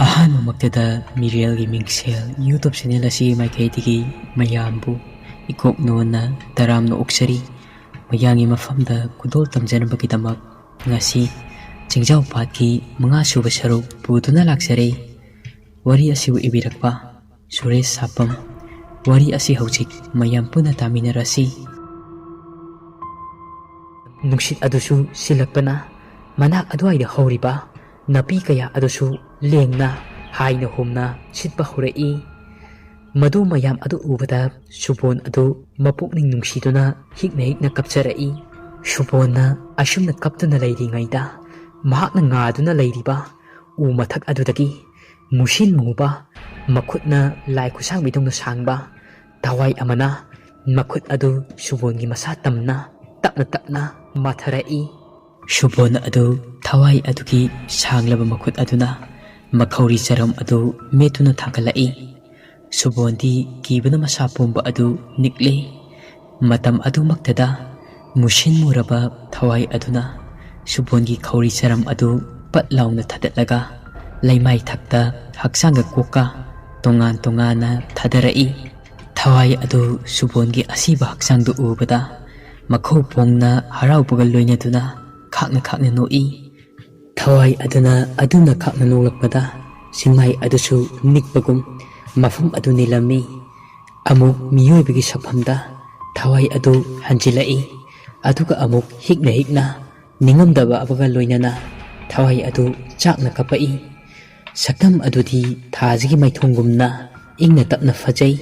ꯑꯍꯥꯟꯕꯃꯛꯇꯗ ꯃꯤꯔꯦꯜꯒꯤ ꯃꯤꯡꯁꯦꯜ YouTube channel ꯑꯁꯤ ꯃꯥꯏꯀꯩꯗꯒꯤ ꯃꯌꯥꯝꯕꯨ ꯏꯀꯣꯛꯅꯣꯟꯅ ꯇꯔꯥꯝꯅ ꯑꯣꯛꯆꯔꯤ꯫ ꯃꯌꯥꯝꯒꯤ ꯃꯐꯝꯗ ꯈꯨꯗꯣꯜ ꯇꯝꯖꯅꯕꯒꯤꯗꯃꯛ ꯉꯁꯤ ꯆꯤꯡꯖꯥꯎ ꯄꯥꯠꯀꯤ 5ꯁꯨꯕ ꯁꯔꯨꯛ ꯄꯨꯗꯨꯅ ꯂꯥꯛꯆꯔꯦ꯫ ꯋꯥꯔꯤ ꯑꯁꯤꯕꯨ ꯏꯕꯤꯔꯛꯄ ꯁꯨꯔꯦꯁ ꯁꯥꯄꯝ꯫ ꯋꯥꯔꯤ ꯑꯁꯤ ꯍꯧꯖꯤꯛ ꯃꯌꯥꯝ ꯄꯨꯟꯅ ꯇꯥꯃꯤꯟꯅꯔꯁꯤ꯫ ꯅꯨꯡꯁꯤꯠ ꯑꯗꯨꯁꯨ ꯁꯤꯜꯂꯛꯄꯅ ꯃꯅꯥꯛ ꯑꯗꯨꯋꯥꯏꯗ ꯍꯧꯔꯤꯕ ꯅꯥꯄꯤ ꯀꯌꯥ ꯑꯗꯨꯁꯨ ꯂꯦꯡꯅ ꯍꯥꯏꯅ ꯍꯨꯝꯅ ꯁꯤꯠꯄ ꯍꯧꯔꯛꯏ꯫ ꯃꯗꯨ ꯃꯌꯥꯝ ꯑꯗꯨ ꯎꯕꯗ ꯁꯨꯕꯣꯟ ꯑꯗꯨ ꯃꯄꯨꯛꯅꯤꯡ ꯅꯨꯡꯁꯤꯗꯨꯅ ꯍꯤꯛꯅ ꯀꯞꯆꯔꯛꯏ꯫ ꯁꯨꯕꯣꯟꯅ ꯑꯁꯨꯝꯅ ꯀꯞꯇꯨꯅ ꯂꯩꯔꯤꯉꯩꯗ ꯃꯍꯥꯛꯅ ꯉꯥꯗꯨꯅ ꯂꯩꯔꯤꯕ ꯎ ꯃꯊꯛ ꯑꯗꯨꯗꯒꯤ ꯃꯨꯁꯤꯟ ꯃꯨꯕ ꯃꯈꯨꯠꯅ ꯂꯥꯏ ꯈꯨꯠꯁꯥꯡꯕꯤꯗꯧꯅ ꯁꯥꯡꯕ ꯊꯋꯥꯏ ꯑꯃꯅ ꯃꯈꯨꯠ ꯑꯗꯨ ꯁꯨꯕꯣꯟꯒꯤ ꯃꯁꯥ ꯇꯝꯅ ꯇꯞꯅ ꯃꯥꯊꯔꯛꯏ꯫ ꯁꯨꯕꯣꯟ ꯑꯗꯨ ꯊꯋꯥꯏ ꯑꯗꯨꯒꯤ ꯁꯥꯡꯂꯕ ꯃꯈꯨꯠ ꯑꯗꯨꯅ ꯃꯈꯧꯔꯤ ꯆꯔꯝ ꯑꯗꯨ ꯃꯦꯠꯇꯨꯅ ꯊꯥꯡꯒꯠꯂꯛꯏ꯫ ꯁꯨꯕꯣꯟꯗꯤ ꯀꯤꯕꯅ ꯃꯁꯥ ꯄꯨꯝꯕ ꯑꯗꯨ ꯅꯤꯛꯂꯦ꯫ ꯃꯇꯝ ꯑꯗꯨꯃꯛꯇꯗ ꯃꯨꯁꯤꯟ ꯃꯨꯔꯕ ꯊꯋꯥꯏ ꯑꯗꯨꯅ ꯁꯨꯕꯣꯟꯒꯤ ꯈꯧꯔꯤ ꯆꯔꯝ ꯑꯗꯨ ꯄꯠ ꯂꯥꯎꯅ ꯊꯥꯗꯠꯂꯒ ꯂꯩꯃꯥꯏ ꯊꯛꯇ ꯍꯛꯆꯥꯡꯒ ꯀꯣꯛꯀ ꯇꯣꯉꯥꯟꯅ ꯊꯥꯗꯔꯛꯏ꯫ ꯊꯋꯥꯏ ꯑꯗꯨ ꯁꯨꯕꯣꯟꯒꯤ ꯑꯁꯤꯕ ꯍꯛꯆꯥꯡꯗꯨ ꯎꯕꯗ ꯃꯈꯧ ꯄꯣꯡꯅ ꯍꯔꯥꯎꯕꯒ ꯂꯣꯏꯅꯗꯨꯅ ꯈꯥꯛꯅ ꯅꯣꯛꯏ꯫ ꯊꯋꯥꯏ ꯑꯗꯨꯅ ꯈꯥꯛꯅ ꯅꯣꯛꯂꯛꯄꯗ ꯁꯤꯡꯃꯥꯏ ꯑꯗꯨꯁꯨ ꯅꯤꯛꯄꯒꯨꯝ ꯃꯐꯝ ꯑꯗꯨ ꯅꯤꯜꯂꯝꯃꯤ꯫ ꯑꯃꯨꯛ ꯃꯤꯑꯣꯏꯕꯒꯤ ꯁꯛꯐꯝꯗ ꯊꯋꯥꯏ ꯑꯗꯨ ꯍꯟꯖꯤꯜꯂꯛꯏ꯫ ꯑꯗꯨꯒ ꯑꯃꯨꯛ ꯍꯤꯛꯅ ꯅꯤꯡꯉꯝꯗꯕꯒ ꯂꯣꯏꯅꯅ ꯊꯋꯥꯏ ꯑꯗꯨ ꯆꯥꯛꯅ ꯀꯞꯄꯛꯏ꯫ ꯁꯛꯇꯝ ꯑꯗꯨꯗꯤ ꯊꯥꯁꯤꯒꯤ ꯃꯥꯏꯊꯣꯡꯒꯨꯝꯅ ꯏꯪꯅ ꯇꯞꯅ ꯐꯖꯩ꯫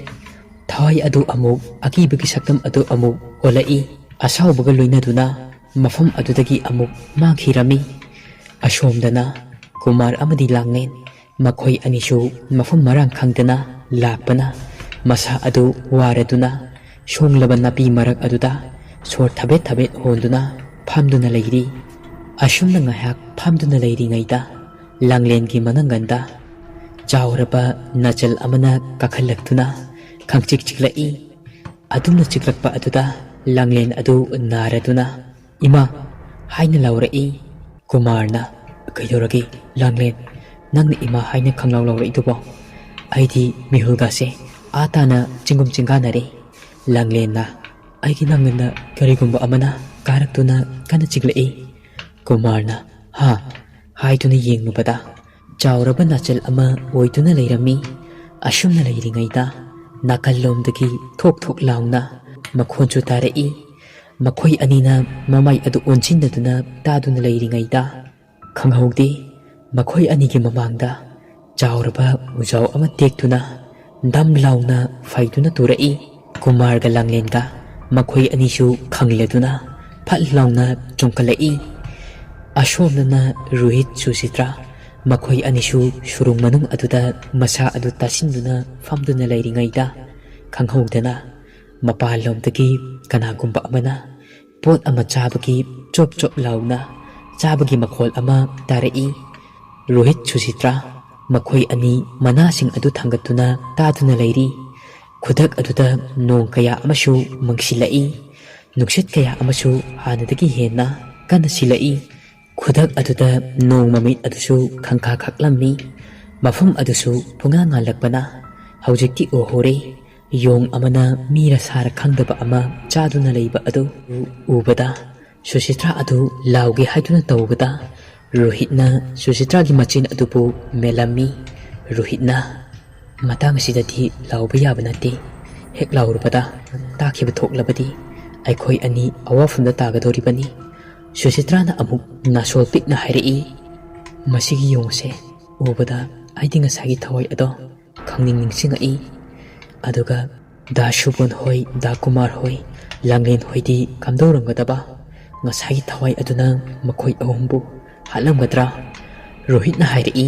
ꯊꯋꯥꯏ ꯑꯗꯨ ꯑꯃꯨꯛ ꯑꯀꯤꯕꯒꯤ ꯁꯛꯇꯝ ꯑꯗꯨ ꯑꯃꯨꯛ ꯑꯣꯜꯂꯛꯏ꯫ ꯑꯁꯥꯎꯕꯒ ꯂꯣꯏꯅꯗꯨꯅ ꯃꯐꯝ ꯑꯗꯨꯗꯒꯤ ꯑꯃꯨꯛ ꯃꯥꯡꯈꯤꯔꯝꯃꯤ꯫ ꯑꯁꯣꯝꯗꯅ ꯀꯨꯃꯥꯔ ꯑꯃꯗꯤ ꯂꯥꯡꯂꯦꯟ ꯃꯈꯣꯏ ꯑꯅꯤꯁꯨ ꯃꯐꯝ ꯃꯔꯥꯡ ꯈꯪꯗꯅ ꯂꯥꯛꯄꯅ ꯃꯁꯥ ꯑꯗꯨ ꯋꯥꯔꯗꯨꯅ ꯁꯣꯡꯂꯕ ꯅꯥꯄꯤ ꯃꯔꯛ ꯑꯗꯨꯗ ꯁꯣꯔ ꯊꯕꯦꯠ ꯍꯣꯟꯗꯨꯅ ꯐꯝꯗꯨꯅ ꯂꯩꯔꯤ꯫ ꯑꯁꯨꯝꯅ ꯉꯥꯏꯍꯥꯛ ꯐꯝꯗꯨꯅ ꯂꯩꯔꯤꯉꯩꯗ ꯂꯥꯡꯂꯦꯟꯒꯤ ꯃꯅꯪꯒꯟꯗ ꯆꯥꯎꯔꯕ ꯅꯆꯜ ꯑꯃꯅ ꯀꯥꯈꯠꯂꯛꯇꯨꯅ ꯈꯪꯆꯤꯛ ꯆꯤꯛꯂꯛꯏ꯫ ꯑꯗꯨꯝꯅ ꯆꯤꯛꯂꯛꯄ ꯑꯗꯨꯗ ꯂꯥꯡꯂꯦꯟ ꯑꯗꯨ ꯅꯥꯔꯗꯨꯅ "ꯏꯃꯥ" ꯍꯥꯏꯅ ꯂꯥꯎꯔꯛꯏ꯫ ꯀꯨꯃꯥꯔꯅ "ꯀꯩꯗꯧꯔꯒꯦ ꯂꯥꯡꯂꯦꯟ, ꯅꯪꯅ ꯏꯃꯥ ꯍꯥꯏꯅ ꯈꯪꯂꯥꯎ ꯂꯥꯎꯔꯛꯏꯗꯨꯕꯣ? ꯑꯩꯗꯤ ꯃꯤꯍꯨꯜꯒꯥꯁꯦ ꯇꯥꯅ ꯆꯤꯡꯒꯨꯝ ꯆꯤꯡꯒꯥꯅꯔꯦ꯫ ꯂꯥꯡꯂꯦꯟꯅ "ꯑꯩꯒꯤ ꯅꯥꯡꯒꯟꯗ ꯀꯔꯤꯒꯨꯝꯕ ꯑꯃꯅ ꯀꯥꯔꯛꯇꯨꯅ ꯀꯟꯅ ꯆꯤꯛꯂꯛꯏ"꯫ ꯀꯨꯃꯥꯔꯅ "ꯍꯥ" ꯍꯥꯏꯗꯨꯅ ꯌꯦꯡꯂꯨꯕꯗ ꯆꯥꯎꯔꯕ ꯅꯥꯆꯜ ꯑꯃ ꯑꯣꯏꯗꯨꯅ ꯂꯩꯔꯝꯃꯤ꯫ ꯑꯁꯨꯝꯅ ꯂꯩꯔꯤꯉꯩꯗ ꯅꯥꯀꯜꯂꯣꯝꯗꯒꯤ ꯊꯣꯛ ꯂꯥꯎꯅ ꯃꯈꯣꯟꯁꯨ ꯇꯥꯔꯛꯏ꯫ ꯃꯈꯣꯏ ꯑꯅꯤꯅ ꯃꯃꯥꯏ ꯑꯗꯨ ꯑꯣꯟꯁꯤꯟꯅꯗꯨꯅ ꯇꯥꯗꯨꯅ ꯂꯩꯔꯤꯉꯩꯗ ꯈꯪꯍꯧꯗꯦ ꯃꯈꯣꯏ ꯑꯅꯤꯒꯤ ꯃꯃꯥꯡꯗ ꯆꯥꯎꯔꯕ ꯎꯖꯥꯎ ꯑꯃ ꯇꯦꯛꯇꯨꯅ ꯗꯝ ꯂꯥꯎꯅ ꯐꯩꯗꯨꯅ ꯇꯨꯔꯛꯏ꯫ ꯀꯨꯃꯥꯔꯒ ꯂꯥꯡꯂꯦꯟꯒ ꯃꯈꯣꯏ ꯑꯅꯤꯁꯨ ꯈꯪꯂꯗꯨꯅ ꯐꯠ ꯂꯥꯎꯅ ꯆꯣꯡꯈꯠꯂꯛꯏ꯫ ꯑꯁꯣꯝꯗꯅ ꯔꯣꯍꯤꯠ ꯁꯨꯆꯤꯇ꯭ꯔꯥ ꯃꯈꯣꯏ ꯑꯅꯤꯁꯨ ꯁꯨꯔꯨꯡ ꯃꯅꯨꯡ ꯑꯗꯨꯗ ꯃꯁꯥ ꯑꯗꯨ ꯇꯥꯁꯤꯟꯗꯨꯅ ꯐꯝꯗꯨꯅ ꯂꯩꯔꯤꯉꯩꯗ ꯈꯪꯍꯧꯗꯅ ꯃꯄꯥꯟꯂꯣꯝꯗꯒꯤ ꯀꯅꯥꯒꯨꯝꯕ ꯑꯃꯅ ꯄꯣꯠ ꯑꯃ ꯆꯥꯕꯒꯤ ꯆꯣꯞ ꯂꯥꯎꯅ ꯆꯥꯕꯒꯤ ꯃꯈꯣꯜ ꯑꯃ ꯇꯥꯔꯛꯏ꯫ ꯔꯣꯍꯤꯠ ꯁꯨꯆꯤꯇ꯭ꯔꯥ ꯃꯈꯣꯏ ꯑꯅꯤ ꯃꯅꯥꯁꯤꯡ ꯑꯗꯨ ꯊꯥꯡꯒꯠꯇꯨꯅ ꯇꯥꯗꯨꯅ ꯂꯩꯔꯤ꯫ ꯈꯨꯗꯛ ꯑꯗꯨꯗ ꯅꯣꯡ ꯀꯌꯥ ꯑꯃꯁꯨ ꯃꯪꯁꯤꯜꯂꯛꯏ꯫ ꯅꯨꯡꯁꯤꯠ ꯀꯌꯥ ꯑꯃꯁꯨ ꯍꯥꯟꯅꯗꯒꯤ ꯍꯦꯟꯅ ꯀꯟꯅ ꯁꯤꯜꯂꯛꯏ꯫ ꯈꯨꯗꯛ ꯑꯗꯨꯗ ꯅꯣꯡ ꯃꯃꯤꯠ ꯑꯗꯨꯁꯨ ꯈꯪꯈꯥ ꯈꯥꯛꯂꯝꯃꯤ꯫ ꯃꯐꯝ ꯑꯗꯨꯁꯨ ꯄꯨꯡꯉꯥꯟ ꯉꯥꯜꯂꯛꯄꯅ ꯍꯧꯖꯤꯛꯇꯤ ꯎꯍꯧꯔꯦ ꯌꯣꯡ ꯑꯃꯅ ꯃꯤꯔ ꯁꯥꯔ ꯈꯪꯗꯕ ꯑꯃ ꯆꯥꯗꯨꯅ ꯂꯩꯕ ꯑꯗꯨ ꯎꯕꯗ ꯁꯨꯆꯤꯇ꯭ꯔꯥ ꯑꯗꯨ ꯂꯥꯎꯒꯦ ꯍꯥꯏꯗꯨꯅ ꯇꯧꯕꯗ ꯔꯣꯍꯤꯠꯅ ꯁꯨꯆꯤꯇ꯭ꯔꯥꯒꯤ ꯃꯆꯤꯟ ꯑꯗꯨꯕꯨ ꯃꯦꯜꯂꯝꯃꯤ꯫ ꯔꯣꯍꯤꯠꯅ "ꯃꯇꯥꯡ ꯑꯁꯤꯗꯗꯤ ꯂꯥꯎꯕ ꯌꯥꯕ ꯅꯠꯇꯦ. ꯍꯦꯛ ꯂꯥꯎꯔꯨꯕꯗ ꯇꯥꯈꯤꯕ ꯊꯣꯛꯂꯕꯗꯤ ꯑꯩꯈꯣꯏ ꯑꯅꯤ ꯑꯋꯥꯐꯝꯗ ꯇꯥꯒꯗꯧꯔꯤꯕꯅꯤ"꯫ ꯁꯨꯆꯤꯇ꯭ꯔꯥꯅ ꯑꯃꯨꯛ ꯅꯥꯁꯣꯜ ꯄꯤꯛꯅ ꯍꯥꯏꯔꯛꯏ꯫ "ꯃꯁꯤꯒꯤ ꯌꯣꯡ ꯑꯁꯦ ꯎꯕꯗ ꯑꯩꯗꯤ ꯉꯁꯥꯏꯒꯤ ꯊꯋꯥꯏ ꯑꯗꯣ ꯅꯤꯡꯁꯤꯡꯉꯛꯏ꯫ ꯑꯗꯨꯒ ꯗꯥ ꯁꯨꯕꯣꯟ ꯍꯣꯏ, ꯗꯥ ꯀꯨꯃꯥꯔ ꯍꯣꯏ, ꯂꯥꯡꯂꯦꯟ ꯍꯣꯏꯗꯤ ꯀꯝꯗꯧꯔꯝꯒꯗꯕ? ꯉꯁꯥꯏꯒꯤ ꯊꯋꯥꯏ ꯑꯗꯨꯅ ꯃꯈꯣꯏ ꯑꯍꯨꯝꯕꯨ ꯍꯥꯠꯂꯝꯒꯗ꯭ꯔꯥ"꯫ ꯔꯣꯍꯤꯠꯅ ꯍꯥꯏꯔꯛꯏ꯫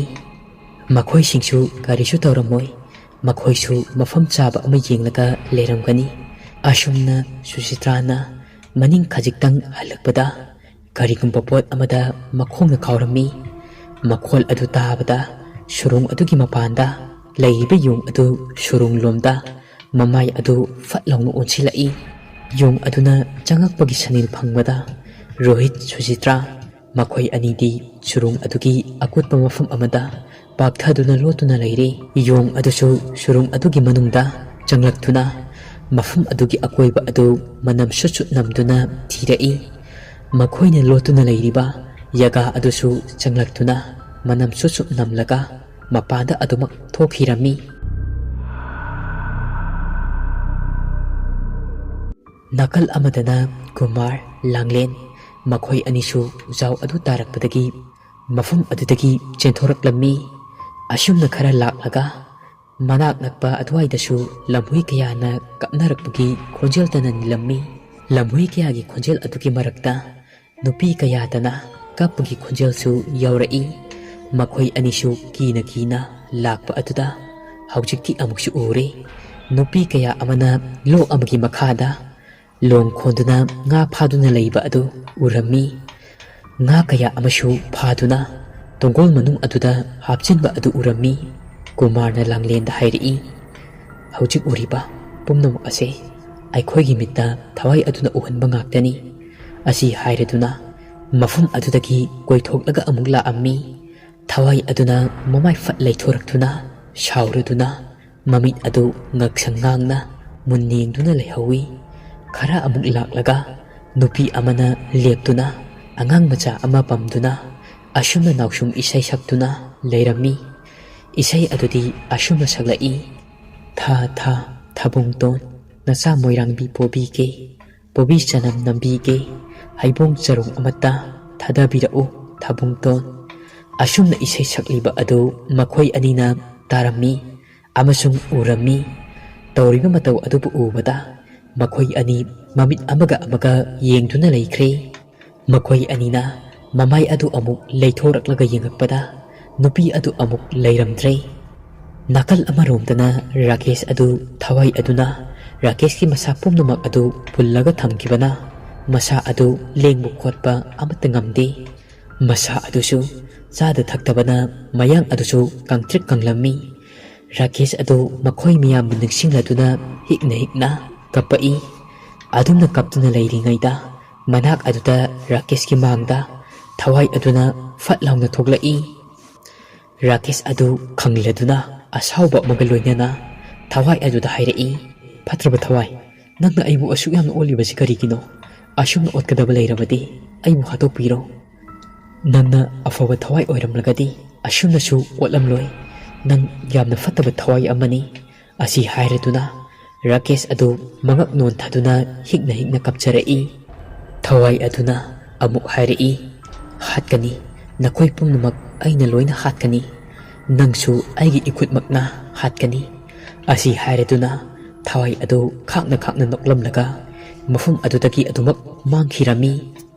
"ꯃꯈꯣꯏꯁꯤꯡꯁꯨ ꯀꯔꯤꯁꯨ ꯇꯧꯔꯝꯃꯣꯏ. ꯃꯈꯣꯏꯁꯨ ꯃꯐꯝ ꯆꯥꯕ ꯑꯃ ꯌꯦꯡꯂꯒ ꯂꯩꯔꯝꯒꯅꯤ"꯫ ꯑꯁꯨꯝꯅ ꯁꯨꯆꯤꯇ꯭ꯔꯥꯅ ꯃꯅꯤꯡ ꯈꯖꯤꯛꯇꯪ ꯍꯜꯂꯛꯄꯗ ꯀꯔꯤꯒꯨꯝꯕ ꯄꯣꯠ ꯑꯃꯗ ꯃꯈꯣꯡꯅ ꯈꯥꯎꯔꯝꯃꯤ꯫ ꯃꯈꯣꯜ ꯑꯗꯨ ꯇꯥꯕꯗ ꯁꯨꯔꯨꯡ ꯑꯗꯨꯒꯤ ꯃꯄꯥꯟꯗ ꯂꯩꯔꯤꯕ ꯌꯣꯡ ꯑꯗꯨ ꯁꯨꯔꯨꯡ ꯂꯣꯝꯗ ꯃꯃꯥꯏ ꯑꯗꯨ ꯐꯠ ꯂꯥꯎꯅ ꯑꯣꯟꯁꯤꯜꯂꯛꯏ꯫ ꯌꯣꯡ ꯑꯗꯨꯅ ꯆꯪꯉꯛꯄꯒꯤ ꯁꯅꯤꯜ ꯐꯪꯕꯗ ꯔꯣꯍꯤꯠ ꯁꯨꯆꯤꯇ꯭ꯔꯥ ꯃꯈꯣꯏ ꯑꯅꯤꯗꯤ ꯁꯨꯔꯨꯡ ꯑꯗꯨꯒꯤ ꯑꯀꯨꯠꯄ ꯃꯐꯝ ꯑꯃꯗ ꯄꯥꯛꯊꯗꯨꯅ ꯂꯣꯠꯇꯨꯅ ꯂꯩꯔꯤ꯫ ꯌꯣꯡ ꯑꯗꯨꯁꯨ ꯁꯨꯔꯨꯡ ꯑꯗꯨꯒꯤ ꯃꯅꯨꯡꯗ ꯆꯪꯂꯛꯇꯨꯅ ꯃꯐꯝ ꯑꯗꯨꯒꯤ ꯑꯀꯣꯏꯕ ꯑꯗꯨ ꯃꯅꯝ ꯁꯨꯠ ꯅꯝꯗꯨꯅ ꯊꯤꯔꯛꯏ꯫ ꯃꯈꯣꯏꯅ ꯂꯣꯠꯇꯨꯅ ꯂꯩꯔꯤꯕ ꯌꯥꯒꯥ ꯑꯗꯨꯁꯨ ꯆꯪꯂꯛꯇꯨꯅ ꯃꯅꯝ ꯁꯨꯠ ꯅꯝꯂꯒ ꯃꯄꯥꯟꯗ ꯑꯗꯨꯃꯛ ꯊꯣꯛꯈꯤꯔꯝꯃꯤ꯫ ꯅꯥꯀꯜ ꯑꯃꯗꯅ ꯀꯨꯃꯥꯔ, ꯂꯥꯡꯂꯦꯟ ꯃꯈꯣꯏ ꯑꯅꯤꯁꯨ ꯎꯖꯥꯎ ꯑꯗꯨ ꯇꯥꯔꯛꯄꯗꯒꯤ ꯃꯐꯝ ꯑꯗꯨꯗꯒꯤ ꯆꯦꯟꯊꯣꯔꯛꯂꯝꯃꯤ꯫ ꯑꯁꯨꯝꯅ ꯈꯔ ꯂꯥꯛꯂꯒ ꯃꯅꯥꯛ ꯅꯛꯄ ꯑꯗꯨꯋꯥꯏꯗꯁꯨ ꯂꯝꯍꯨꯏ ꯀꯌꯥꯅ ꯀꯞꯅꯔꯛꯄꯒꯤ ꯈꯣꯟꯖꯦꯜꯇꯅ ꯅꯤꯜꯂꯝꯃꯤ꯫ ꯂꯝꯍꯨꯏ ꯀꯌꯥꯒꯤ ꯈꯣꯟꯖꯦꯜ ꯑꯗꯨꯒꯤ ꯃꯔꯛꯇ ꯅꯨꯄꯤ ꯀꯌꯥꯗꯅ ꯀꯞꯄꯒꯤ ꯈꯣꯟꯖꯦꯜꯁꯨ ꯌꯥꯎꯔꯛꯏ꯫ ꯃꯈꯣꯏ ꯑꯅꯤꯁꯨ ꯀꯤꯅ ꯂꯥꯛꯄ ꯑꯗꯨꯗ ꯍꯧꯖꯤꯛꯇꯤ ꯑꯃꯨꯛꯁꯨ ꯎꯔꯦ꯫ ꯅꯨꯄꯤ ꯀꯌꯥ ꯑꯃꯅ ꯂꯣꯛ ꯑꯃꯒꯤ ꯃꯈꯥꯗ ꯂꯣꯡ ꯈꯣꯟꯗꯨꯅ ꯉꯥ ꯐꯥꯗꯨꯅ ꯂꯩꯕ ꯑꯗꯨ ꯎꯔꯝꯃꯤ꯫ ꯉꯥ ꯀꯌꯥ ꯑꯃꯁꯨ ꯐꯥꯗꯨꯅ ꯇꯣꯡꯒꯣꯜ ꯃꯅꯨꯡ ꯑꯗꯨꯗ ꯍꯥꯞꯆꯤꯟꯕ ꯑꯗꯨ ꯎꯔꯝꯃꯤ꯫ ꯀꯨꯃꯥꯔꯅ ꯂꯥꯡꯂꯦꯟꯗ ꯍꯥꯏꯔꯛꯏ, ꯍꯧꯖꯤꯛ ꯎꯔꯤꯕ ꯄꯨꯝꯅꯃꯛ ꯑꯁꯦ ꯑꯩꯈꯣꯏꯒꯤ ꯃꯤꯠꯇ ꯊꯋꯥꯏ ꯑꯗꯨꯅ ꯎꯍꯟꯕ ꯉꯥꯛꯇꯅꯤ꯫ ꯑꯁꯤ ꯍꯥꯏꯔꯗꯨꯅ ꯃꯐꯝ ꯑꯗꯨꯗꯒꯤ ꯀꯣꯏꯊꯣꯛꯂꯒ ꯑꯃꯨꯛ ꯂꯥꯛꯑꯝꯃꯤ꯫ ꯊꯋꯥꯏ ꯑꯗꯨꯅ ꯃꯃꯥꯏ ꯐꯠ ꯂꯩꯊꯣꯔꯛꯇꯨꯅ ꯁꯥꯎꯔꯗꯨꯅ ꯃꯃꯤꯠ ꯑꯗꯨ ꯉꯛꯁꯪ ꯉꯥꯡꯅ ꯃꯨꯟꯅ ꯌꯦꯡꯗꯨꯅ ꯂꯩꯍꯧꯏ꯫ ꯈꯔ ꯑꯃꯨꯛ ꯂꯥꯛꯂꯒ ꯅꯨꯄꯤ ꯑꯃꯅ ꯂꯦꯞꯇꯨꯅ ꯑꯉꯥꯡ ꯃꯆꯥ ꯑꯃ ꯄꯝꯗꯨꯅ ꯑꯁꯨꯝꯅ ꯅꯥꯎꯁꯨꯝ ꯏꯁꯩ ꯁꯛꯇꯨꯅ ꯂꯩꯔꯝꯃꯤ꯫ ꯏꯁꯩ ꯑꯗꯨꯗꯤ ꯑꯁꯨꯝꯅ ꯁꯛꯂꯛꯏ, ꯊꯥ ꯊꯥ ꯊꯥꯕꯨꯡꯇꯣꯟ ꯅꯆꯥ ꯃꯣꯏꯔꯥꯡꯕꯤ ꯄꯣꯕꯤꯒꯦ, ꯄꯣꯕꯤ ꯆꯅꯝ ꯅꯝꯕꯤꯒꯦ, ꯍꯩꯕꯣꯡ ꯆꯔꯣꯡ ꯑꯃꯠꯇ ꯊꯥꯗꯕꯤꯔꯛꯎ ꯊꯥꯕꯨꯡꯇꯣꯟ꯫ ꯑꯁꯨꯝꯅ ꯏꯁꯩ ꯁꯛꯂꯤꯕ ꯑꯗꯨ ꯃꯈꯣꯏ ꯑꯅꯤꯅ ꯇꯥꯔꯝꯃꯤ ꯑꯃꯁꯨꯡ ꯎꯔꯝꯃꯤ꯫ ꯇꯧꯔꯤꯕ ꯃꯇꯧ ꯑꯗꯨꯕꯨ ꯎꯕꯗ ꯃꯈꯣꯏ ꯑꯅꯤ ꯃꯃꯤꯠ ꯑꯃꯒ ꯑꯃꯒ ꯌꯦꯡꯗꯨꯅ ꯂꯩꯈ꯭ꯔꯦ꯫ ꯃꯈꯣꯏ ꯑꯅꯤꯅ ꯃꯃꯥꯏ ꯑꯗꯨ ꯑꯃꯨꯛ ꯂꯩꯊꯣꯔꯛꯂꯒ ꯌꯦꯡꯉꯛꯄꯗ ꯅꯨꯄꯤ ꯑꯗꯨ ꯑꯃꯨꯛ ꯂꯩꯔꯝꯗ꯭ꯔꯦ꯫ ꯅꯥꯀꯜ ꯑꯃꯔꯣꯝꯗꯅ ꯔꯥꯀꯦꯁ ꯑꯗꯨ ꯊꯋꯥꯏ ꯑꯗꯨꯅ ꯔꯥꯀꯦꯁꯀꯤ ꯃꯁꯥ ꯄꯨꯝꯅꯃꯛ ꯑꯗꯨ ꯄꯨꯜꯂꯒ ꯊꯝꯈꯤꯕꯅ ꯃꯁꯥ ꯑꯗꯨ ꯂꯦꯡꯕ ꯈꯣꯠꯄ ꯑꯃꯠꯇ ꯉꯝꯗꯦ꯫ ꯃꯁꯥ ꯑꯗꯨꯁꯨ ꯆꯥꯗ ꯊꯛꯇꯕꯅ ꯃꯌꯥꯡ ꯑꯗꯨꯁꯨ ꯀꯪꯇ꯭ꯔꯤꯛ ꯀꯪꯂꯝꯃꯤ꯫ ꯔꯥꯀꯦꯁ ꯑꯗꯨ ꯃꯈꯣꯏ ꯃꯌꯥꯝꯕꯨ ꯅꯤꯡꯁꯤꯡꯂꯗꯨꯅ ꯍꯤꯛꯅ ꯀꯞꯄꯛꯏ꯫ ꯑꯗꯨꯝꯅ ꯀꯞꯇꯨꯅ ꯂꯩꯔꯤꯉꯩꯗ ꯃꯅꯥꯛ ꯑꯗꯨꯗ ꯔꯥꯀꯦꯁꯀꯤ ꯃꯥꯡꯗ ꯊꯋꯥꯏ ꯑꯗꯨꯅ ꯐꯠ ꯂꯥꯎꯅ ꯊꯣꯛꯂꯛꯏ꯫ ꯔꯥꯀꯦꯁ ꯑꯗꯨ ꯈꯪꯂꯗꯨꯅ ꯑꯁꯥꯎꯕ ꯑꯃꯒ ꯂꯣꯏꯅꯅ ꯊꯋꯥꯏ ꯑꯗꯨꯗ ꯍꯥꯏꯔꯛꯏ, ꯐꯠꯇ꯭ꯔꯕ ꯊꯋꯥꯏ, ꯅꯪꯅ ꯑꯩꯕꯨ ꯑꯁꯨꯛ ꯌꯥꯝꯅ ꯑꯣꯠꯂꯤꯕꯁꯤ ꯀꯔꯤꯒꯤꯅꯣ? ꯑꯁꯨꯝꯅ ꯑꯣꯠꯀꯗꯕ ꯂꯩꯔꯕꯗꯤ ꯑꯩꯕꯨ ꯍꯥꯠꯇꯣꯛꯄꯤꯔꯣ꯫ ꯅꯪꯅ ꯑꯐꯕ ꯊꯋꯥꯏ ꯑꯣꯏꯔꯝꯂꯒꯗꯤ ꯑꯁꯨꯝꯅꯁꯨ ꯑꯣꯠꯂꯝꯂꯣꯏ꯫ ꯅꯪ ꯌꯥꯝꯅ ꯐꯠꯇꯕ ꯊꯋꯥꯏ ꯑꯃꯅꯤ꯫ ꯑꯁꯤ ꯍꯥꯏꯔꯗꯨꯅ ꯔꯥꯀꯦꯁ ꯑꯗꯨ ꯃꯉꯛ ꯅꯣꯟꯊꯗꯨꯅ ꯍꯤꯛꯅ ꯀꯞꯆꯔꯛꯏ꯫ ꯊꯋꯥꯏ ꯑꯗꯨꯅ ꯑꯃꯨꯛ ꯍꯥꯏꯔꯛꯏ, ꯍꯥꯠꯀꯅꯤ, ꯅꯈꯣꯏ ꯄꯨꯝꯅꯃꯛ ꯑꯩꯅ ꯂꯣꯏꯅ ꯍꯥꯠꯀꯅꯤ, ꯅꯪꯁꯨ ꯑꯩꯒꯤ ꯏꯈꯨꯠꯃꯛꯅ ꯍꯥꯠꯀꯅꯤ꯫ ꯑꯁꯤ ꯍꯥꯏꯔꯗꯨꯅ ꯊꯋꯥꯏ ꯑꯗꯨ ꯈꯥꯛꯅ ꯅꯣꯛꯂꯝꯂꯒ ꯃꯐꯝ ꯑꯗꯨꯗꯒꯤ ꯑꯗꯨꯃꯛ ꯃꯥꯡꯈꯤꯔꯝꯃꯤ꯫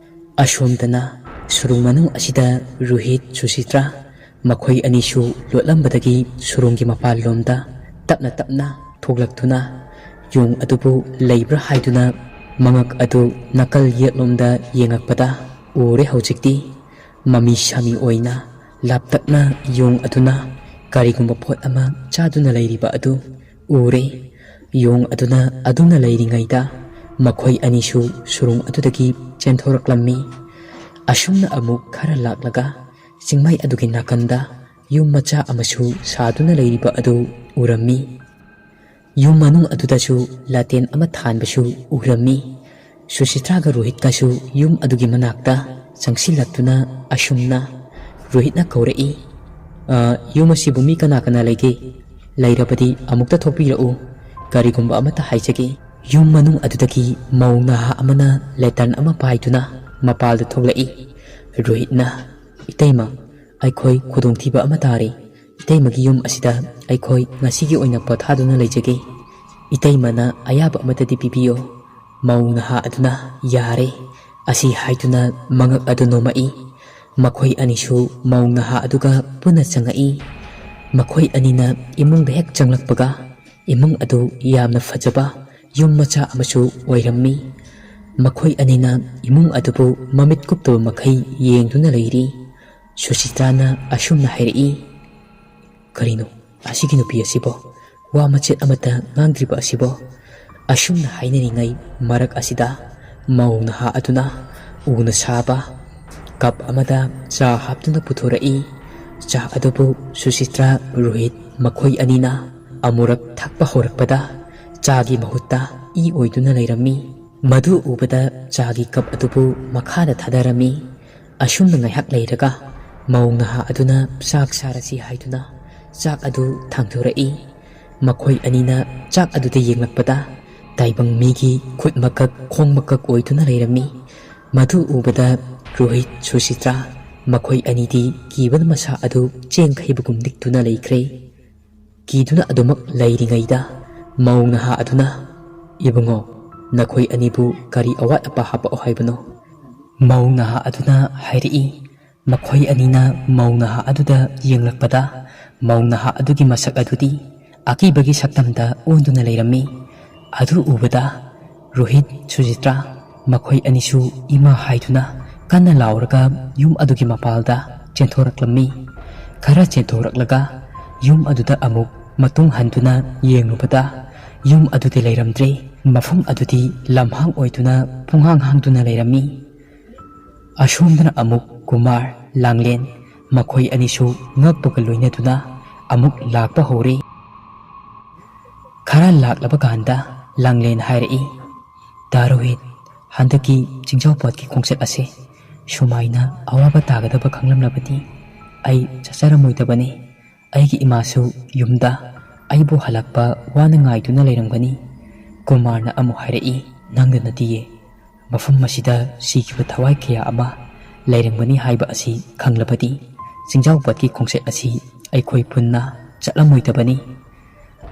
ꯑꯁꯣꯝꯗꯅ ꯁꯨꯔꯨꯡ ꯃꯅꯨꯡ ꯑꯁꯤꯗ ꯔꯣꯍꯤꯠ, ꯁꯨꯆꯤꯇ꯭ꯔꯥ ꯃꯈꯣꯏ ꯑꯅꯤꯁꯨ ꯂꯣꯠꯂꯝꯕꯗꯒꯤ ꯁꯨꯔꯨꯡꯒꯤ ꯃꯄꯥꯟꯂꯣꯝꯗ ꯇꯞꯅ ꯊꯣꯛꯂꯛꯇꯨꯅ ꯌꯣꯡ ꯑꯗꯨꯕꯨ ꯂꯩꯕ꯭ꯔꯥ ꯍꯥꯏꯗꯨꯅ ꯃꯉꯛ ꯑꯗꯨ ꯅꯥꯀꯜ ꯌꯦꯠꯂꯣꯝꯗ ꯌꯦꯡꯉꯛꯄꯗ ꯎꯔꯦ ꯍꯧꯖꯤꯛꯇꯤ ꯃꯃꯤ ꯁꯥꯃꯤ ꯑꯣꯏꯅ ꯂꯥꯞꯇꯛꯅ ꯌꯣꯡ ꯑꯗꯨꯅ ꯀꯔꯤꯒꯨꯝꯕ ꯄꯣꯠ ꯑꯃ ꯆꯥꯗꯨꯅ ꯂꯩꯔꯤꯕ ꯑꯗꯨ ꯎꯔꯦ꯫ ꯌꯣꯡ ꯑꯗꯨꯅ ꯑꯗꯨꯝꯅ ꯂꯩꯔꯤꯉꯩꯗ ꯃꯈꯣꯏ ꯑꯅꯤꯁꯨ ꯁꯨꯔꯨꯡ ꯑꯗꯨꯗꯒꯤ ꯆꯦꯟꯊꯣꯔꯛꯂꯝꯃꯤ꯫ ꯑꯁꯨꯝꯅ ꯑꯃꯨꯛ ꯈꯔ ꯂꯥꯛꯂꯒ ꯆꯤꯡꯃꯩ ꯑꯗꯨꯒꯤ ꯅꯥꯀꯟꯗ ꯌꯨꯝ ꯃꯆꯥ ꯑꯃꯁꯨ ꯁꯥꯗꯨꯅ ꯂꯩꯔꯤꯕ ꯑꯗꯨ ꯎꯔꯝꯃꯤ꯫ ꯌꯨꯝ ꯃꯅꯨꯡ ꯑꯗꯨꯗꯁꯨ ꯂꯥꯇꯦꯟ ꯑꯃ ꯊꯥꯟꯕꯁꯨ ꯎꯔꯝꯃꯤ꯫ ꯁꯨꯆꯤꯇ꯭ꯔꯥꯒ ꯔꯣꯍꯤꯠꯀꯁꯨ ꯌꯨꯝ ꯑꯗꯨꯒꯤ ꯃꯅꯥꯛꯇ ꯆꯪꯁꯤꯜꯂꯛꯇꯨꯅ ꯑꯁꯨꯝꯅ ꯔꯣꯍꯤꯠꯅ ꯀꯧꯔꯛꯏ, ꯌꯨꯝ ꯑꯁꯤꯕꯨ ꯃꯤ ꯀꯅꯥ ꯂꯩꯒꯦ? ꯂꯩꯔꯕꯗꯤ ꯑꯃꯨꯛꯇ ꯊꯣꯛꯄꯤꯔꯛꯎ, ꯀꯔꯤꯒꯨꯝꯕ ꯑꯃꯠꯇ ꯍꯥꯏꯖꯒꯦ꯫ ꯌꯨꯝ ꯃꯅꯨꯡ ꯑꯗꯨꯗꯒꯤ ꯃꯧ ꯅꯍꯥ ꯑꯃꯅ ꯂꯦꯇꯔꯟ ꯑꯃ ꯄꯥꯏꯗꯨꯅ ꯃꯄꯥꯜꯗ ꯊꯣꯛꯂꯛꯏ꯫ ꯔꯣꯍꯤꯠꯅ, ꯏꯇꯩꯃ, ꯑꯩꯈꯣꯏ ꯈꯨꯗꯣꯡꯊꯤꯕ ꯑꯃ ꯇꯥꯔꯦ꯫ ꯏꯇꯩꯃꯒꯤ ꯌꯨꯝ ꯑꯁꯤꯗ ꯑꯩꯈꯣꯏ ꯉꯁꯤꯒꯤ ꯑꯣꯏꯅ ꯄꯣꯊꯥꯗꯨꯅ ꯂꯩꯖꯒꯦ꯫ ꯏꯇꯩꯃꯅ ꯑꯌꯥꯕ ꯑꯃꯠꯇꯗꯤ ꯄꯤꯕꯤꯌꯣ꯫ ꯃꯧ ꯅꯍꯥ ꯑꯗꯨꯅ ꯌꯥꯔꯦ ꯑꯁꯤ ꯍꯥꯏꯗꯨꯅ ꯃꯉꯛ ꯑꯗꯨ ꯅꯣꯝꯃꯛꯏ꯫ ꯃꯈꯣꯏ ꯑꯅꯤꯁꯨ ꯃꯧ ꯅꯍꯥ ꯑꯗꯨꯒ ꯄꯨꯟꯅ ꯆꯪꯉꯛꯏ꯫ ꯃꯈꯣꯏ ꯑꯅꯤꯅ ꯏꯃꯨꯡꯗ ꯍꯦꯛ ꯆꯪꯂꯛꯄꯒ ꯏꯃꯨꯡ ꯑꯗꯨ ꯌꯥꯝꯅ ꯐꯖꯕ ꯌꯨꯝ ꯃꯆꯥ ꯑꯃꯁꯨ ꯑꯣꯏꯔꯝꯃꯤ꯫ ꯃꯈꯣꯏ ꯑꯅꯤꯅ ꯏꯃꯨꯡ ꯑꯗꯨꯕꯨ ꯃꯃꯤꯠ ꯀꯨꯞꯇꯕ ꯃꯈꯩ ꯌꯦꯡꯗꯨꯅ ꯂꯩꯔꯤ꯫ ꯁꯨꯆꯤꯇ꯭ꯔꯥꯅ ꯑꯁꯨꯝꯅ ꯍꯥꯏꯔꯛꯏ, ꯀꯔꯤꯅꯣ ꯑꯁꯤꯒꯤ ꯅꯨꯄꯤ ꯑꯁꯤꯕꯣ? ꯋꯥ ꯃꯆꯦꯠ ꯑꯃꯠꯇ ꯉꯥꯡꯗ꯭ꯔꯤꯕ ꯑꯁꯤꯕꯣ? ꯑꯁꯨꯝꯅ ꯍꯥꯏꯅꯔꯤꯉꯩ ꯃꯔꯛ ꯑꯁꯤꯗ ꯃꯧ ꯅꯍꯥ ꯑꯗꯨꯅ ꯎꯅ ꯁꯥꯕ ꯀꯞ ꯑꯃꯗ ꯆꯥ ꯍꯥꯞꯇꯨꯅ ꯄꯨꯊꯣꯔꯛꯏ꯫ ꯆꯥꯛ ꯑꯗꯨꯕꯨ ꯁꯨꯁꯤꯇ꯭ꯔꯥ ꯔꯣꯍꯤꯠ ꯃꯈꯣꯏ ꯑꯅꯤꯅ ꯑꯃꯨꯔꯛ ꯊꯛꯄ ꯍꯧꯔꯛꯄꯗ ꯆꯥꯒꯤ ꯃꯍꯨꯠꯇ ꯏ ꯑꯣꯏꯗꯨꯅ ꯂꯩꯔꯝꯃꯤ꯫ ꯃꯗꯨ ꯎꯕꯗ ꯆꯥꯒꯤ ꯀꯞ ꯑꯗꯨꯕꯨ ꯃꯈꯥꯗ ꯊꯥꯗꯔꯝꯃꯤ꯫ ꯑꯁꯨꯝꯅ ꯉꯥꯏꯍꯥꯛ ꯂꯩꯔꯒ ꯃꯧ ꯅꯍꯥ ꯑꯗꯨꯅ ꯆꯥꯛ ꯆꯥꯔꯁꯤ ꯍꯥꯏꯗꯨꯅ ꯆꯥꯛ ꯑꯗꯨ ꯊꯥꯡꯊꯣꯔꯛꯏ꯫ ꯃꯈꯣꯏ ꯑꯅꯤꯅ ꯆꯥꯛ ꯑꯗꯨꯗ ꯌꯦꯡꯂꯛꯄꯗ ꯇꯥꯏꯕꯪ ꯃꯤꯒꯤ ꯈꯨꯠ ꯃꯀꯛ ꯈꯣꯡ ꯃꯀꯛ ꯑꯣꯏꯗꯨꯅ ꯂꯩꯔꯝꯃꯤ꯫ ꯃꯗꯨ ꯎꯕꯗ ꯔꯣꯍꯤꯠ ꯁꯨꯁꯤꯇ꯭ꯔꯥ ꯃꯈꯣꯏ ꯑꯅꯤꯗꯤ ꯀꯤꯕꯅ ꯃꯁꯥ ꯑꯗꯨ ꯆꯦꯡꯈꯩꯕꯒꯨꯝ ꯅꯤꯛꯇꯨꯅ ꯂꯩꯈ꯭ꯔꯦ꯫ ꯀꯤꯗꯨꯅ ꯑꯗꯨꯃꯛ ꯂꯩꯔꯤꯉꯩꯗ ꯃꯧ ꯅꯍꯥ ꯑꯗꯨꯅ "ꯏꯕꯨꯡꯉꯣ, ꯅꯈꯣꯏ ꯑꯅꯤꯕꯨ ꯀꯔꯤ ꯑꯋꯥꯠ ꯑꯄꯥ ꯍꯥꯞꯄꯛꯑꯣ ꯍꯥꯏꯕꯅꯣ?" ꯃꯧ ꯅꯍꯥ ꯑꯗꯨꯅ ꯍꯥꯏꯔꯛꯏ꯫ ꯃꯈꯣꯏ ꯑꯅꯤꯅ ꯃꯧ ꯅꯍꯥ ꯑꯗꯨꯗ ꯌꯦꯡꯂꯛꯄꯗ ꯃꯧ ꯅꯍꯥ ꯑꯗꯨꯒꯤ ꯃꯁꯛ ꯑꯗꯨꯗꯤ ꯑꯀꯤꯕꯒꯤ ꯁꯛꯇꯝꯗ ꯑꯣꯟꯗꯨꯅ ꯂꯩꯔꯝꯃꯤ꯫ ꯑꯗꯨ ꯎꯕꯗ ꯔꯣꯍꯤꯠ ꯁꯨꯁꯤꯇ꯭ꯔꯥ ꯃꯈꯣꯏ ꯑꯅꯤꯁꯨ ꯏꯃꯥ ꯍꯥꯏꯗꯨꯅ ꯀꯟꯅ ꯂꯥꯎꯔꯒ ꯌꯨꯝ ꯑꯗꯨꯒꯤ ꯃꯄꯥꯜꯗ ꯆꯦꯟꯊꯣꯔꯛꯂꯝꯃꯤ꯫ ꯈꯔ ꯆꯦꯟꯊꯣꯔꯛꯂꯒ ꯌꯨꯝ ꯑꯗꯨꯗ ꯑꯃꯨꯛ ꯃꯇꯨꯡ ꯍꯟꯗꯨꯅ ꯌꯦꯡꯂꯨꯕꯗ ꯌꯨꯝ ꯑꯗꯨꯗꯤ ꯂꯩꯔꯝꯗ꯭ꯔꯦ꯫ ꯃꯐꯝ ꯑꯗꯨꯗꯤ ꯂꯝꯍꯥꯡ ꯑꯣꯏꯗꯨꯅ ꯄꯨꯡꯍꯥꯡ ꯍꯥꯡꯗꯨꯅ ꯂꯩꯔꯝꯃꯤ꯫ ꯑꯁꯣꯝꯗꯅ ꯑꯃꯨꯛ ꯀꯨꯃꯥꯔ, ꯂꯥꯡꯂꯦꯟ ꯃꯈꯣꯏ ꯑꯅꯤꯁꯨ ꯉꯛꯄꯒ ꯂꯣꯏꯅꯗꯨꯅ ꯑꯃꯨꯛ ꯂꯥꯛꯄ ꯍꯧꯔꯦ꯫ ꯈꯔ ꯂꯥꯛꯂꯕ ꯀꯥꯟꯗ ꯂꯥꯡꯂꯦꯟ ꯍꯥꯏꯔꯛꯏ, "ꯗꯥ ꯔꯣꯍꯤꯠ, ꯍꯟꯗꯛꯀꯤ ꯆꯤꯡꯖꯥꯎꯄꯥꯠꯀꯤ ꯈꯣꯡꯆꯠ ꯑꯁꯦ ꯁꯨꯃꯥꯏꯅ ꯑꯋꯥꯕ ꯇꯥꯒꯗꯕ ꯈꯪꯂꯝꯂꯕꯗꯤ ꯑꯩ ꯆꯠꯆꯔꯝꯃꯣꯏꯗꯕꯅꯤ꯫ ꯑꯩꯒꯤ ꯏꯃꯥꯁꯨ ꯌꯨꯝꯗ ꯑꯩꯕꯨ ꯍꯜꯂꯛꯄ ꯋꯥꯅ ꯉꯥꯏꯗꯨꯅ ꯂꯩꯔꯝꯒꯅꯤ." ꯀꯨꯃꯥꯔꯅ ꯑꯃꯨꯛ ꯍꯥꯏꯔꯛꯏ, "ꯅꯪꯗ ꯅꯠꯇꯤꯌꯦ, ꯃꯐꯝ ꯑꯁꯤꯗ ꯁꯤꯈꯤꯕ ꯊꯋꯥꯏ ꯀꯌꯥ ꯑꯃ ꯂꯩꯔꯝꯒꯅꯤ ꯍꯥꯏꯕ ꯑꯁꯤ ꯈꯪꯂꯕꯗꯤ ꯆꯤꯡꯖꯥꯎꯄꯥꯠꯀꯤ ꯈꯣꯡꯆꯠ ꯑꯁꯤ ꯑꯩꯈꯣꯏ ꯄꯨꯟꯅ ꯆꯠꯂꯝꯃꯣꯏꯗꯕꯅꯤ."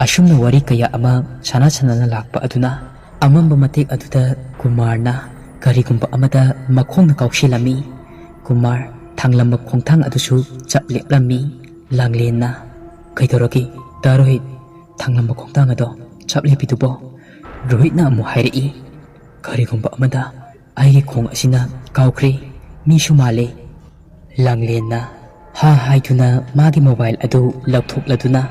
ꯑꯁꯨꯝꯅ ꯋꯥꯔꯤ ꯀꯌꯥ ꯑꯃ ꯁꯥꯟꯅ ꯁꯥꯟꯅꯅ ꯂꯥꯛꯄ ꯑꯗꯨꯅ ꯑꯃꯝꯕ ꯃꯇꯦꯛ ꯑꯗꯨꯗ ꯀꯨꯃꯥꯔꯅ ꯀꯔꯤꯒꯨꯝꯕ ꯑꯃꯗ ꯃꯈꯣꯡꯅ ꯀꯥꯎꯁꯤꯜꯂꯝꯃꯤ꯫ ꯀꯨꯃꯥꯔ ꯊꯥꯡꯂꯝꯕ ꯈꯣꯡꯊꯥꯡ ꯑꯗꯨꯁꯨ ꯆꯞ ꯂꯦꯞꯂꯝꯃꯤ꯫ ꯂꯥꯡꯂꯦꯟꯅ, "ꯀꯩꯗꯧꯔꯒꯦ ꯗꯥ ꯔꯣꯍꯤꯠ, ꯊꯥꯡꯂꯝꯕ ꯈꯣꯡꯊꯥꯡ ꯑꯗꯣ ꯆꯞ ꯂꯦꯞꯄꯤꯗꯨꯕꯣ?" ꯔꯣꯍꯤꯠꯅ ꯑꯃꯨꯛ ꯍꯥꯏꯔꯛꯏ, "ꯀꯔꯤꯒꯨꯝꯕ ꯑꯃꯗ ꯑꯩꯒꯤ ꯈꯣꯡ ꯑꯁꯤꯅ ꯀꯥꯎꯈ꯭ꯔꯦ, ꯃꯤꯁꯨ ꯃꯥꯜꯂꯦ." ꯂꯥꯡꯂꯦꯟꯅ ꯍꯥ ꯍꯥꯏꯗꯨꯅ ꯃꯥꯒꯤ ꯃꯣꯕꯥꯏꯜ ꯑꯗꯨ ꯂꯧꯊꯣꯛꯂꯗꯨꯅ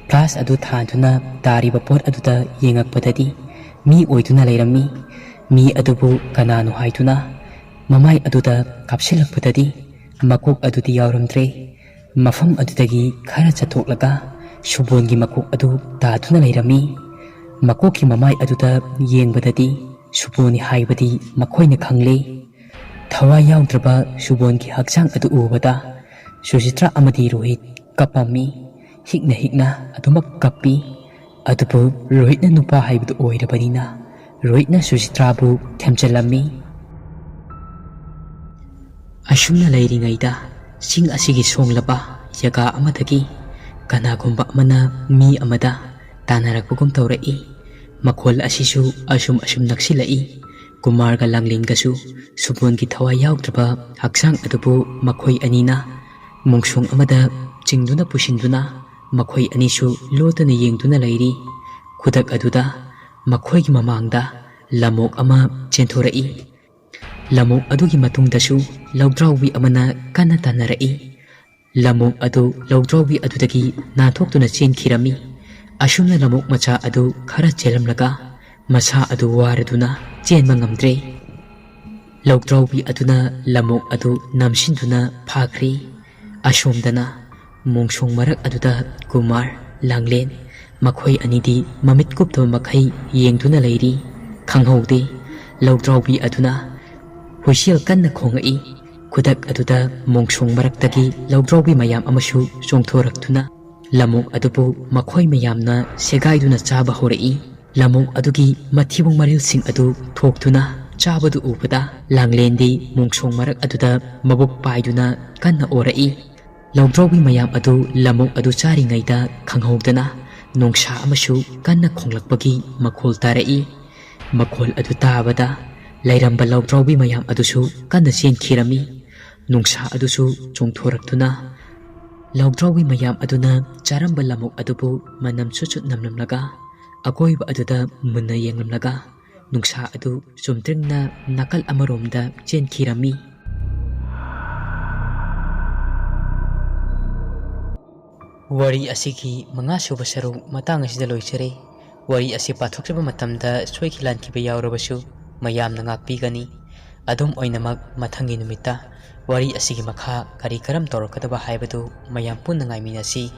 ꯐ꯭ꯂꯥꯁ ꯑꯗꯨ ꯊꯥꯟꯗꯨꯅ ꯇꯥꯔꯤꯕ ꯄꯣꯠ ꯑꯗꯨꯗ ꯌꯦꯡꯉꯛꯄꯗꯗꯤ ꯃꯤ ꯑꯣꯏꯗꯨꯅ ꯂꯩꯔꯝꯃꯤ꯫ ꯃꯤ ꯑꯗꯨꯕꯨ ꯀꯅꯥꯅꯣ ꯍꯥꯏꯗꯨꯅ ꯃꯃꯥꯏ ꯑꯗꯨꯗ ꯀꯥꯞꯁꯤꯜꯂꯛꯄꯗꯗꯤ ꯃꯀꯣꯛ ꯑꯗꯨꯗꯤ ꯌꯥꯎꯔꯝꯗ꯭ꯔꯦ꯫ ꯃꯐꯝ ꯑꯗꯨꯗꯒꯤ ꯈꯔ ꯆꯠꯊꯣꯛꯂꯒ ꯁꯨꯕꯣꯟꯒꯤ ꯃꯀꯣꯛ ꯑꯗꯨ ꯇꯥꯗꯨꯅ ꯂꯩꯔꯝꯃꯤ꯫ ꯃꯀꯣꯛꯀꯤ ꯃꯃꯥꯏ ꯑꯗꯨꯗ ꯌꯦꯡꯕꯗꯗꯤ ꯁꯨꯕꯣꯟꯅꯤ ꯍꯥꯏꯕꯗꯤ ꯃꯈꯣꯏꯅ ꯈꯪꯂꯦ꯫ ꯊꯋꯥꯏ ꯌꯥꯎꯗ꯭ꯔꯕ ꯁꯨꯕꯣꯟꯒꯤ ꯍꯛꯆꯥꯡ ꯑꯗꯨ ꯎꯕꯗ ꯁꯨꯁꯤꯇ꯭ꯔꯥ ꯑꯃꯗꯤ ꯔꯣꯍꯤꯠ ꯀꯞꯄꯝꯃꯤ꯫ ꯍꯤꯛꯅ ꯍꯤꯛꯅ ꯑꯗꯨꯃꯛ ꯀꯞꯄꯤ꯫ ꯑꯗꯨꯕꯨ ꯔꯣꯍꯤꯠꯅ ꯅꯨꯄꯥ ꯍꯥꯏꯕꯗꯨ ꯑꯣꯏꯔꯕꯅꯤꯅ ꯔꯣꯍꯤꯠꯅ ꯁꯨꯁꯤꯇ꯭ꯔꯥꯕꯨ ꯊꯦꯝꯖꯤꯜꯂꯝꯃꯤ꯫ ꯑꯁꯨꯝꯅ ꯂꯩꯔꯤꯉꯩꯗ ꯆꯤꯡ ꯑꯁꯤꯒꯤ ꯁꯣꯡꯂꯕ ꯖꯒꯥ ꯑꯃꯗꯒꯤ ꯀꯅꯥꯒꯨꯝꯕ ꯑꯃꯅ ꯃꯤ ꯑꯃꯗ ꯇꯥꯟꯅꯔꯛꯄꯒꯨꯝ ꯇꯧꯔꯛꯏ꯫ ꯃꯈꯣꯜ ꯑꯁꯤꯁꯨ ꯑꯁꯨꯝ ꯅꯛꯁꯤꯜꯂꯛꯏ꯫ ꯀꯨꯃꯥꯔꯒ ꯂꯥꯡꯂꯦꯟꯒꯁꯨ ꯁꯨꯕꯣꯟꯒꯤ ꯊꯋꯥꯏ ꯌꯥꯎꯗ꯭ꯔꯕ ꯍꯛꯆꯥꯡ ꯑꯗꯨꯕꯨ ꯃꯈꯣꯏ ꯑꯅꯤꯅ ꯃꯣꯡꯁꯣꯡ ꯑꯃꯗ ꯆꯤꯡꯗꯨꯅ ꯄꯨꯁꯤꯟꯗꯨꯅ ꯃꯈꯣꯏ ꯑꯅꯤꯁꯨ ꯂꯣꯠꯇꯨꯅ ꯌꯦꯡꯗꯨꯅ ꯂꯩꯔꯤ꯫ ꯈꯨꯗꯛ ꯑꯗꯨꯗ ꯃꯈꯣꯏꯒꯤ ꯃꯃꯥꯡꯗ ꯂꯝꯑꯣꯛ ꯑꯃ ꯆꯦꯟꯊꯣꯔꯛꯏ꯫ ꯂꯝꯑꯣꯛ ꯑꯗꯨꯒꯤ ꯃꯇꯨꯡꯗꯁꯨ ꯂꯧꯗ꯭ꯔꯥꯎꯕꯤ ꯑꯃꯅ ꯀꯟꯅ ꯇꯥꯟꯅꯔꯛꯏ꯫ ꯂꯝꯑꯣꯛ ꯑꯗꯨ ꯂꯧꯗ꯭ꯔꯥꯎꯕꯤ ꯑꯗꯨꯗꯒꯤ ꯅꯥꯟꯊꯣꯛꯇꯨꯅ ꯆꯦꯟꯈꯤꯔꯝꯃꯤ꯫ ꯑꯁꯨꯝꯅ ꯂꯝꯑꯣꯛ ꯃꯆꯥ ꯑꯗꯨ ꯈꯔ ꯆꯦꯜꯂꯝꯂꯒ ꯃꯁꯥ ꯑꯗꯨ ꯋꯥꯔꯗꯨꯅ ꯆꯦꯟꯕ ꯉꯝꯗ꯭ꯔꯦ꯫ ꯂꯧꯗ꯭ꯔꯥꯎꯕꯤ ꯑꯗꯨꯅ ꯂꯝꯑꯣꯛ ꯑꯗꯨ ꯅꯝꯁꯤꯟꯗꯨꯅ ꯐꯥꯈ꯭ꯔꯦ꯫ ꯑꯁꯣꯝꯗꯅ ꯃꯣꯡꯁꯣꯡ ꯃꯔꯛ ꯑꯗꯨꯗ ꯀꯨꯃꯥꯔ, ꯂꯥꯡꯂꯦꯟ ꯃꯈꯣꯏ ꯑꯅꯤꯗꯤ ꯃꯃꯤꯠ ꯀꯨꯞꯇꯕ ꯃꯈꯩ ꯌꯦꯡꯗꯨꯅ ꯂꯩꯔꯤ꯫ ꯈꯪꯍꯧꯗꯦ ꯂꯧꯗ꯭ꯔꯥꯎꯕꯤ ꯑꯗꯨꯅ ꯍꯨꯏꯁꯦꯜ ꯀꯟꯅ ꯈꯣꯡꯉꯛꯏ꯫ ꯈꯨꯗꯛ ꯑꯗꯨꯗ ꯃꯣꯡꯁꯣꯡ ꯃꯔꯛꯇꯒꯤ ꯂꯧꯗ꯭ꯔꯥꯎꯕꯤ ꯃꯌꯥꯝ ꯑꯃꯁꯨ ꯆꯣꯡꯊꯣꯔꯛꯇꯨꯅ ꯂꯝꯑꯣꯛ ꯑꯗꯨꯕꯨ ꯃꯈꯣꯏ ꯃꯌꯥꯝꯅ ꯁꯦꯒꯥꯏꯗꯨꯅ ꯆꯥꯕ ꯍꯧꯔꯛꯏ꯫ ꯂꯝꯑꯣꯛ ꯑꯗꯨꯒꯤ ꯃꯊꯤꯕꯣꯡ ꯃꯔꯤꯜꯁꯤꯡ ꯑꯗꯨ ꯊꯣꯛꯇꯨꯅ ꯆꯥꯕꯗꯨ ꯎꯕꯗ ꯂꯥꯡꯂꯦꯟꯗꯤ ꯃꯣꯡꯁꯣꯡ ꯃꯔꯛ ꯑꯗꯨꯗ ꯃꯕꯨꯛ ꯄꯥꯏꯗꯨꯅ ꯀꯟꯅ ꯑꯣꯔꯛꯏ꯫ ꯂꯧꯗ꯭ꯔꯥꯎꯕꯤ ꯃꯌꯥꯝ ꯑꯗꯨ ꯂꯝꯑꯣꯛ ꯑꯗꯨ ꯆꯥꯔꯤꯉꯩꯗ ꯈꯪꯍꯧꯗꯅ ꯅꯣꯡꯁꯥ ꯑꯃꯁꯨ ꯀꯟꯅ ꯈꯣꯡꯂꯛꯄꯒꯤ ꯃꯈꯣꯜ ꯇꯥꯔꯛꯏ꯫ ꯃꯈꯣꯜ ꯑꯗꯨ ꯇꯥꯕꯗ ꯂꯩꯔꯝꯕ ꯂꯧꯗ꯭ꯔꯥꯎꯕꯤ ꯃꯌꯥꯝ ꯑꯗꯨꯁꯨ ꯀꯟꯅ ꯆꯦꯟꯈꯤꯔꯝꯃꯤ꯫ ꯅꯣꯡꯁꯥ ꯑꯗꯨꯁꯨ ꯆꯣꯡꯊꯣꯔꯛꯇꯨꯅ ꯂꯧꯗ꯭ꯔꯥꯎꯕꯤ ꯃꯌꯥꯝ ꯑꯗꯨꯅ ꯆꯥꯔꯝꯕ ꯂꯝꯑꯣꯛ ꯑꯗꯨꯕꯨ ꯃꯅꯝ ꯆꯨꯠ ꯅꯝꯂꯝꯂꯒ ꯑꯀꯣꯏꯕ ꯑꯗꯨꯗ ꯃꯨꯟꯅ ꯌꯦꯡꯂꯝꯂꯒ ꯅꯨꯡꯁꯥ ꯑꯗꯨ ꯆꯨꯝꯗ꯭ꯔꯤꯡꯅ ꯅꯥꯀꯜ ꯑꯃꯔꯣꯝꯗ ꯆꯦꯟꯈꯤꯔꯝꯃꯤ꯫ ꯋꯥꯔꯤ ꯑꯁꯤꯒꯤ 5ꯁꯨꯕ ꯁꯔꯨꯛ ꯃꯇꯥꯡ ꯑꯁꯤꯗ ꯂꯣꯏꯖꯔꯦ꯫ ꯋꯥꯔꯤ ꯑꯁꯤ ꯄꯥꯊꯣꯛꯆꯕ ꯃꯇꯝꯗ ꯁꯣꯏꯈꯤ ꯂꯥꯟꯈꯤꯕ ꯌꯥꯎꯔꯕꯁꯨ ꯃꯌꯥꯝꯅ ꯉꯥꯛꯄꯤꯒꯅꯤ꯫ ꯑꯗꯨꯝ ꯑꯣꯏꯅꯃꯛ ꯃꯊꯪꯒꯤ ꯅꯨꯃꯤꯠꯇ ꯋꯥꯔꯤ ꯑꯁꯤꯒꯤ ꯃꯈꯥ ꯀꯔꯤ ꯀꯔꯝ ꯇꯧꯔꯛꯀꯗꯕ ꯍꯥꯏꯕꯗꯨ ꯃꯌꯥꯝ ꯄꯨꯟꯅ ꯉꯥꯏꯃꯤꯟꯅꯁꯤ꯫